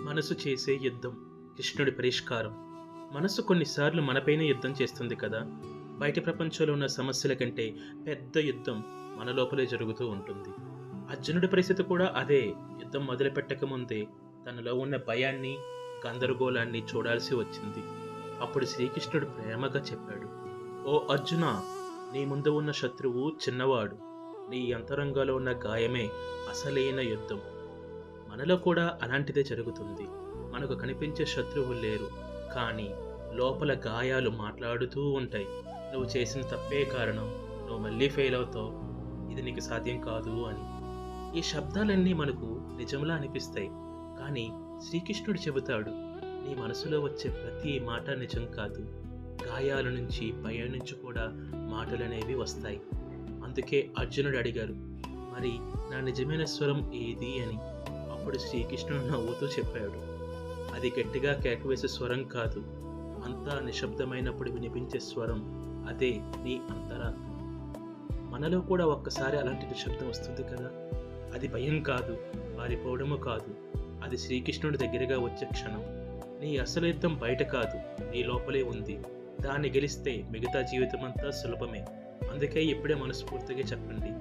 మనసు చేసే యుద్ధం, కృష్ణుడి పరిష్కారం. మనసు కొన్నిసార్లు మనపైనే యుద్ధం చేస్తుంది కదా. బయట ప్రపంచంలో ఉన్న సమస్యల కంటే పెద్ద యుద్ధం మన లోపలే జరుగుతూ ఉంటుంది. అర్జునుడి పరిస్థితి కూడా అదే. యుద్ధం మొదలుపెట్టక ముందే తనలో ఉన్న భయాన్ని, గందరగోళాన్ని చూడాల్సి వచ్చింది. అప్పుడు శ్రీకృష్ణుడు ప్రేమగా చెప్పాడు, ఓ అర్జున, నీ ముందు ఉన్న శత్రువు చిన్నవాడు. నీ అంతరంగంలో ఉన్న గాయమే అసలైన యుద్ధం. మనలో కూడా అలాంటిదే జరుగుతుంది. మనకు కనిపించే శత్రువులు లేరు, కానీ లోపల గాయాలు మాట్లాడుతూ ఉంటాయి. నువ్వు చేసిన తప్పే కారణం, నువ్వు మళ్ళీ ఫెయిల్ అవుతావు, ఇది నీకు సాధ్యం కాదు అని. ఈ శబ్దాలన్నీ మనకు నిజంలా అనిపిస్తాయి, కానీ శ్రీకృష్ణుడు చెబుతాడు, నీ మనసులో వచ్చే ప్రతి మాట నిజం కాదు. గాయాల నుంచి, భయం నుంచి కూడా మాటలనేవి వస్తాయి. అందుకే అర్జునుడు అడిగారు, మరి నా నిజమైన స్వరం ఏది అని. అప్పుడు శ్రీకృష్ణుడు నవ్వుతూ చెప్పాడు, అది గట్టిగా కేకవేసే స్వరం కాదు, అంతా నిశ్శబ్దమైనప్పుడు వినిపించే స్వరం, అదే నీ అంతరాత్మ. మనలో కూడా ఒక్కసారి అలాంటి నిశ్శబ్దం వస్తుంది కదా. అది భయం కాదు, పారిపోవడము కాదు, అది శ్రీకృష్ణుడి దగ్గరగా వచ్చే క్షణం. నీ అసలు యుద్ధం బయట కాదు, నీ లోపలే ఉంది. దాన్ని గెలిస్తే మిగతా జీవితం అంతా సులభమే. అందుకే ఇప్పుడే మనస్ఫూర్తిగా చెప్పండి,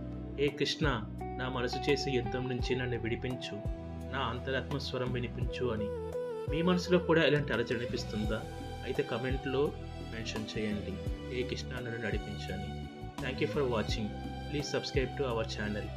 ఏ కృష్ణ, నా మనసు చేసే యుద్ధం నుంచి నన్ను విడిపించు, నా అంతరాత్మ స్వరం వినిపించు అని. మీ మనసులో కూడా ఇలాంటి అలజడి అనిపిస్తుందా? అయితే కమెంట్లో మెన్షన్ చేయండి, ఏ కృష్ణ నన్ను నడిపించని. Thank you for watching. Please subscribe to our channel.